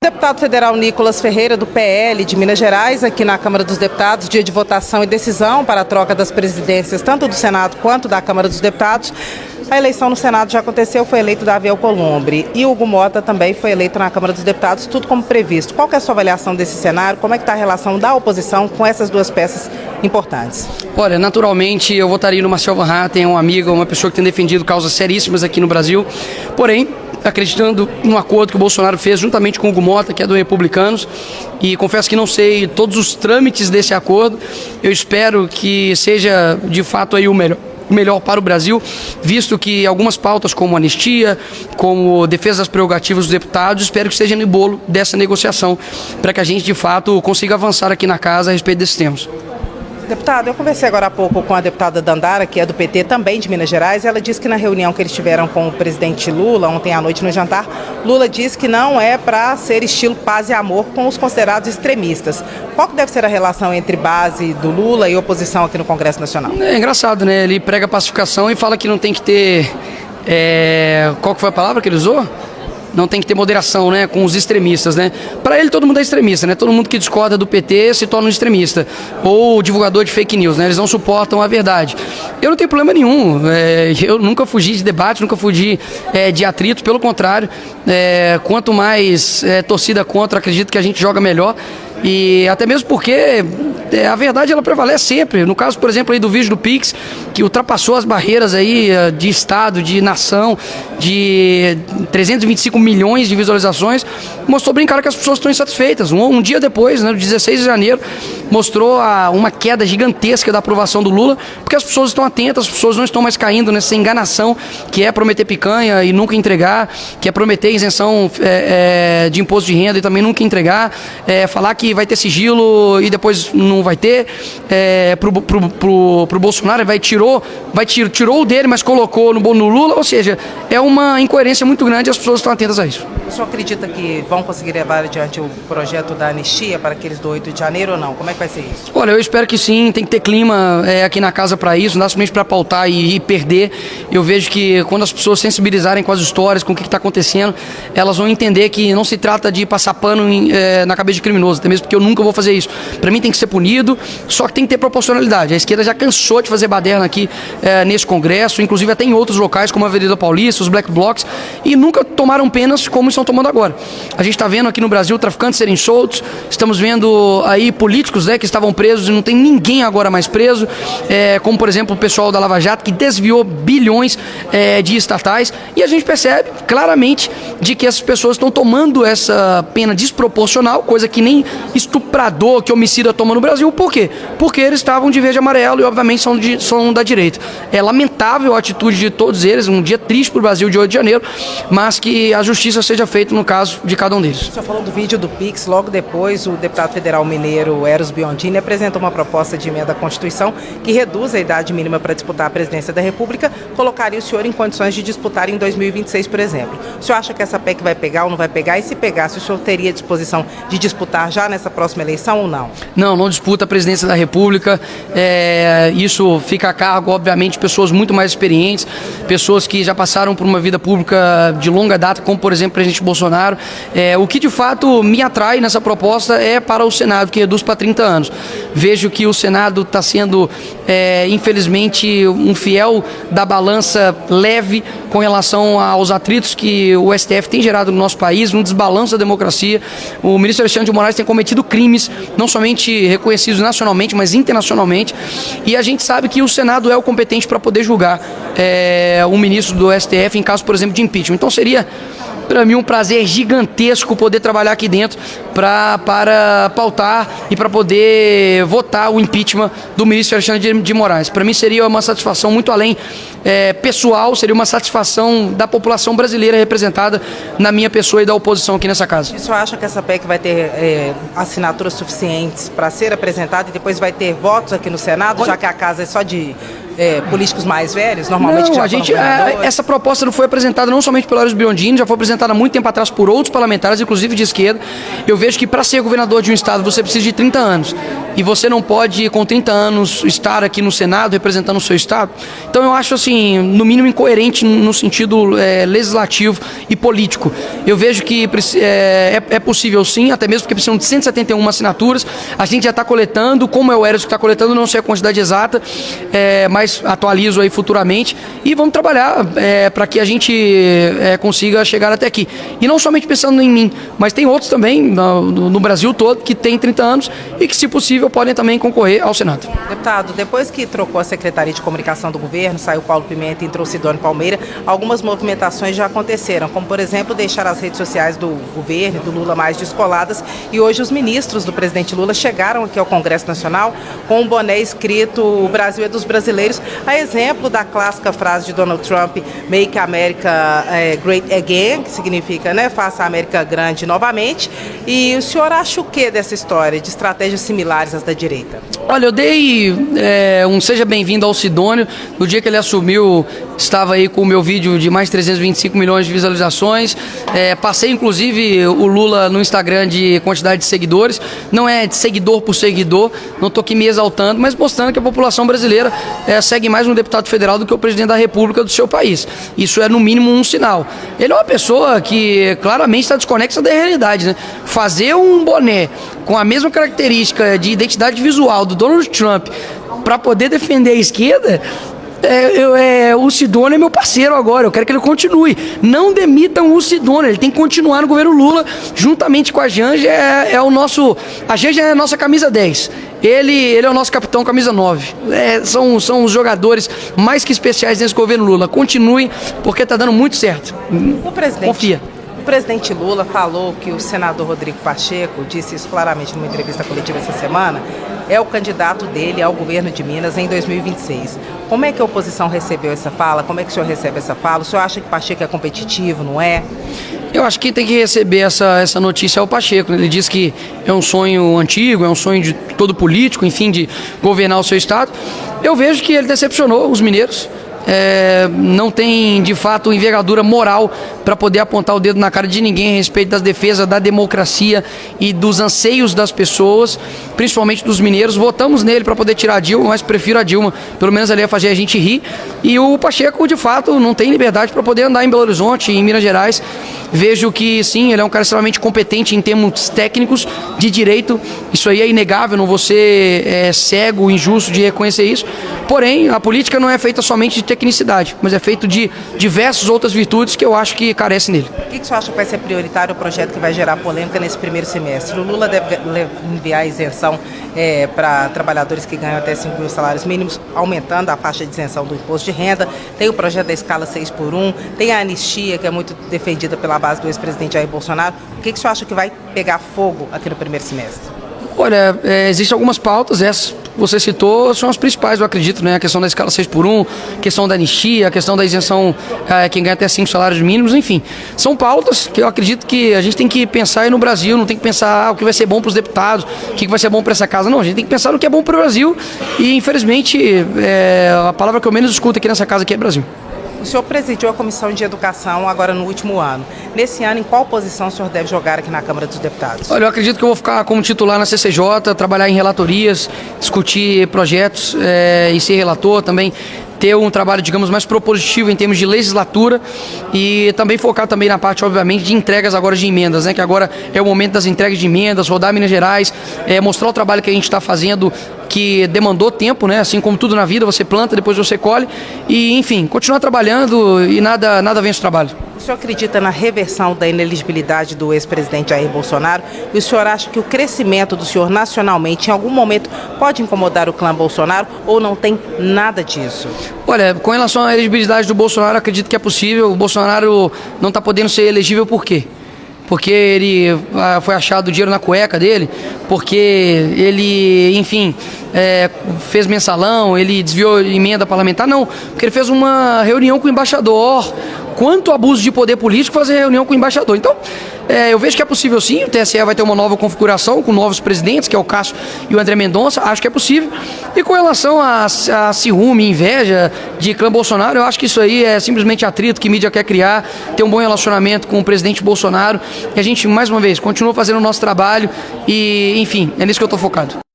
deputado federal Nicolas Ferreira, do PL de Minas Gerais, aqui na Câmara dos Deputados, dia de votação e decisão para a troca das presidências, tanto do Senado quanto da Câmara dos Deputados. A eleição no Senado já aconteceu, foi eleito Davi Alcolumbre, e Hugo Mota também foi eleito na Câmara dos Deputados, tudo como previsto. Qual que é a sua avaliação desse cenário? Como é que está a relação da oposição com essas duas peças importantes? Olha, naturalmente eu votaria no Marcel Van Hatten, um amigo, uma pessoa que tem defendido causas seríssimas aqui no Brasil, porém, acreditando no acordo que o Bolsonaro fez juntamente com o Hugo Mota, que é do Republicanos, e confesso que não sei todos os trâmites desse acordo. Eu espero que seja de fato aí o melhor para o Brasil, visto que algumas pautas como anistia, como defesa das prerrogativas dos deputados, espero que esteja no bolo dessa negociação, para que a gente de fato consiga avançar aqui na casa a respeito desses temas. Deputado, eu conversei agora há pouco com a deputada Dandara, que é do PT, também de Minas Gerais. Ela disse que na reunião que eles tiveram com o presidente Lula, ontem à noite no jantar, Lula disse que não é para ser estilo paz e amor com os considerados extremistas. Qual que deve ser a relação entre base do Lula e oposição aqui no Congresso Nacional? É engraçado, né? Ele prega pacificação e fala que não tem que ter... Qual que foi a palavra que ele usou? Não tem que ter moderação, né, com os extremistas, né? Para ele todo mundo é extremista, né? Todo mundo que discorda do PT se torna um extremista ou divulgador de fake news, né? Eles não suportam a verdade. Eu não tenho problema nenhum. Eu nunca fugi de debate, nunca fugi de atrito. Pelo contrário, quanto mais torcida contra, acredito que a gente joga melhor. E até mesmo porque a verdade ela prevalece sempre. No caso, por exemplo, aí do vídeo do Pix, que ultrapassou as barreiras aí de Estado, de nação, de 325 milhões de visualizações, mostrou bem claro que as pessoas estão insatisfeitas. Um dia depois, né, no 16 de janeiro, mostrou uma queda gigantesca da aprovação do Lula, porque as pessoas estão atentas, as pessoas não estão mais caindo nessa enganação que é prometer picanha e nunca entregar, que é prometer isenção de imposto de renda e também nunca entregar, falar que vai ter sigilo e depois não vai ter, pro Bolsonaro tirou o dele, mas colocou no Lula, ou seja, é uma incoerência muito grande e as pessoas estão atentas a isso. O senhor acredita que vão conseguir levar adiante o projeto da anistia para aqueles do 8 de janeiro ou não? Como é que vai ser isso? Olha, eu espero que sim, tem que ter clima aqui na casa para isso, não dá somente para pautar e perder. Eu vejo que quando as pessoas sensibilizarem com as histórias, com o que está acontecendo, elas vão entender que não se trata de passar pano na cabeça de criminoso, até mesmo porque eu nunca vou fazer isso. Para mim tem que ser punido, só que tem que ter proporcionalidade. A esquerda já cansou de fazer baderna aqui nesse Congresso, inclusive até em outros locais, como a Avenida Paulista, os Black Blocs, e nunca tomaram penas como estão tomando agora. A gente está vendo aqui no Brasil traficantes serem soltos, estamos vendo aí políticos, né, que estavam presos e não tem ninguém agora mais preso, como por exemplo o pessoal da Lava Jato, que desviou bilhões de estatais, e a gente percebe claramente de que essas pessoas estão tomando essa pena desproporcional, coisa que nem estuprador, que homicida toma no Brasil. Por quê? Porque eles estavam de verde e amarelo e obviamente são da direita. É lamentável a atitude de todos eles, um dia triste para o Brasil de 8 de janeiro, mas que a justiça seja feita no caso de cada um deles. O senhor falou do vídeo do Pix, logo depois o deputado federal mineiro Eros Biondini apresentou uma proposta de emenda à Constituição que reduz a idade mínima para disputar a presidência da República, colocaria o senhor em condições de disputar em 2026, por exemplo. O senhor acha que essa PEC vai pegar ou não vai pegar? E se pegasse, o senhor teria disposição de disputar já nessa próxima eleição ou não? Não disputa a presidência da República. Isso fica a cargo, obviamente, de pessoas muito mais experientes, pessoas que já passaram por uma vida pública de longa data, como, por exemplo, o presidente Bolsonaro. O que, de fato, me atrai nessa proposta é para o Senado, que reduz para 30 anos. Vejo que o Senado está sendo, infelizmente, um fiel da balança leve com relação aos atritos que o STF tem gerado no nosso país, um desbalanço da democracia. O ministro Alexandre de Moraes tem cometido crimes, não somente reconhecidos nacionalmente, mas internacionalmente, e a gente sabe que o Senado é o competente para poder julgar um ministro do STF em caso, por exemplo, de impeachment. Então seria, para mim, um prazer gigantesco poder trabalhar aqui dentro para pautar e para poder votar o impeachment do ministro Alexandre de Moraes. Para mim seria uma satisfação muito além pessoal, seria uma satisfação da população brasileira representada na minha pessoa e da oposição aqui nessa casa. O senhor acha que essa PEC vai ter assinaturas suficientes para ser apresentada e depois vai ter votos aqui no Senado, já que a casa é só de políticos mais velhos, normalmente Não, que já a gente, essa proposta não foi apresentada não somente pelo Aécio Biondini, já foi apresentada há muito tempo atrás por outros parlamentares, inclusive de esquerda. Eu vejo que para ser governador de um estado você precisa de 30 anos. E você não pode, com 30 anos, estar aqui no Senado representando o seu estado. Então eu acho, assim, no mínimo incoerente no sentido legislativo e político. Eu vejo que é possível sim, até mesmo porque precisam de 171 assinaturas. A gente já está coletando, como é o Aécio que está coletando, não sei a quantidade exata, mas atualizo aí futuramente. E vamos trabalhar para que a gente consiga chegar até aqui. E não somente pensando em mim, mas tem outros também no Brasil todo que têm 30 anos e que, se possível, podem também concorrer ao Senado. Deputado, depois que trocou a Secretaria de Comunicação do governo, saiu Paulo Pimenta e entrou Sidônio Palmeira, algumas movimentações já aconteceram, como, por exemplo, deixar as redes sociais do governo e do Lula mais descoladas, e hoje os ministros do presidente Lula chegaram aqui ao Congresso Nacional com um boné escrito "O Brasil é dos brasileiros", a exemplo da clássica frase de Donald Trump, "Make America Great Again", que significa, né, faça a América grande novamente. E o senhor acha o que dessa história, de estratégias similares às da direita? Olha, eu dei um seja bem-vindo ao Sidônio. No dia que ele assumiu, estava aí com o meu vídeo de mais de 325 milhões de visualizações. Passei, inclusive, o Lula no Instagram de quantidade de seguidores. Não é de seguidor por seguidor, não estou aqui me exaltando, mas mostrando que a população brasileira segue mais um deputado federal do que o presidente da República do seu país. Isso é, no mínimo, um sinal. Ele é uma pessoa que claramente está desconexa da realidade, né? Fazer um boné com a mesma característica de identidade visual do Donald Trump para poder defender a esquerda, o Sidônio é meu parceiro agora, eu quero que ele continue. Não demitam o Sidônio, ele tem que continuar no governo Lula, juntamente com a Janja. A Janja é a nossa camisa 10. Ele é o nosso capitão, camisa 9. São os jogadores mais que especiais nesse governo Lula. Continuem, porque está dando muito certo. Confia. O presidente Lula falou que o senador Rodrigo Pacheco, disse isso claramente numa entrevista coletiva essa semana, é o candidato dele ao governo de Minas em 2026. Como é que a oposição recebeu essa fala? Como é que o senhor recebe essa fala? O senhor acha que Pacheco é competitivo, não é? Eu acho que quem tem que receber essa notícia é o Pacheco. Ele diz que é um sonho antigo, é um sonho de todo político, enfim, de governar o seu estado. Eu vejo que ele decepcionou os mineiros. Não tem, de fato, envergadura moral para poder apontar o dedo na cara de ninguém a respeito da defesa da democracia e dos anseios das pessoas, principalmente dos mineiros. Votamos nele para poder tirar a Dilma, mas prefiro a Dilma, pelo menos ali ia fazer a gente rir. E o Pacheco, de fato, não tem liberdade para poder andar em Belo Horizonte, em Minas Gerais. Vejo que, sim, ele é um cara extremamente competente em termos técnicos de direito. Isso aí é inegável, não vou ser cego, injusto de reconhecer isso. Porém, a política não é feita somente de tecnicidade, mas é feito de diversas outras virtudes que eu acho que carecem nele. O que o senhor acha que vai ser prioritário o projeto que vai gerar polêmica nesse primeiro semestre? O Lula deve enviar isenção para trabalhadores que ganham até 5 mil salários mínimos, aumentando a faixa de isenção do imposto de renda. Tem o projeto da escala 6x1, tem a anistia, que é muito defendida pela base do ex-presidente Jair Bolsonaro. O que o senhor acha que vai pegar fogo aqui no primeiro semestre? Olha, existem algumas pautas, essas que você citou são as principais, eu acredito, né? A questão da escala 6x1, a questão da anistia, a questão da isenção, quem ganha até 5 salários mínimos, enfim. São pautas que eu acredito que a gente tem que pensar aí no Brasil, não tem que pensar o que vai ser bom para os deputados, o que vai ser bom para essa casa, não. A gente tem que pensar no que é bom para o Brasil e, infelizmente, a palavra que eu menos escuto aqui nessa casa aqui é Brasil. O senhor presidiu a Comissão de Educação agora no último ano. Nesse ano, em qual posição o senhor deve jogar aqui na Câmara dos Deputados? Olha, eu acredito que eu vou ficar como titular na CCJ, trabalhar em relatorias, discutir projetos e ser relator também. Ter um trabalho, digamos, mais propositivo em termos de legislatura e também focar também na parte, obviamente, de entregas agora de emendas, né? Que agora é o momento das entregas de emendas, rodar Minas Gerais, mostrar o trabalho que a gente está fazendo, que demandou tempo, né? Assim como tudo na vida, você planta, depois você colhe e, enfim, continuar trabalhando e nada vence o trabalho. O senhor acredita na reversão da inelegibilidade do ex-presidente Jair Bolsonaro? E o senhor acha que o crescimento do senhor nacionalmente, em algum momento, pode incomodar o clã Bolsonaro ou não tem nada disso? Olha, com relação à elegibilidade do Bolsonaro, acredito que é possível. O Bolsonaro não está podendo ser elegível por quê? Porque ele foi achado dinheiro na cueca dele, porque ele, enfim, fez mensalão, ele desviou emenda parlamentar, não, porque ele fez uma reunião com o embaixador. Quanto abuso de poder político fazer reunião com o embaixador? Então, Eu vejo que é possível sim, o TSE vai ter uma nova configuração com novos presidentes, que é o Cássio e o André Mendonça, acho que é possível. E com relação a ciúme, inveja de clã Bolsonaro, eu acho que isso aí é simplesmente atrito que a mídia quer criar, ter um bom relacionamento com o presidente Bolsonaro, e a gente, mais uma vez, continua fazendo o nosso trabalho e, enfim, é nisso que eu estou focado.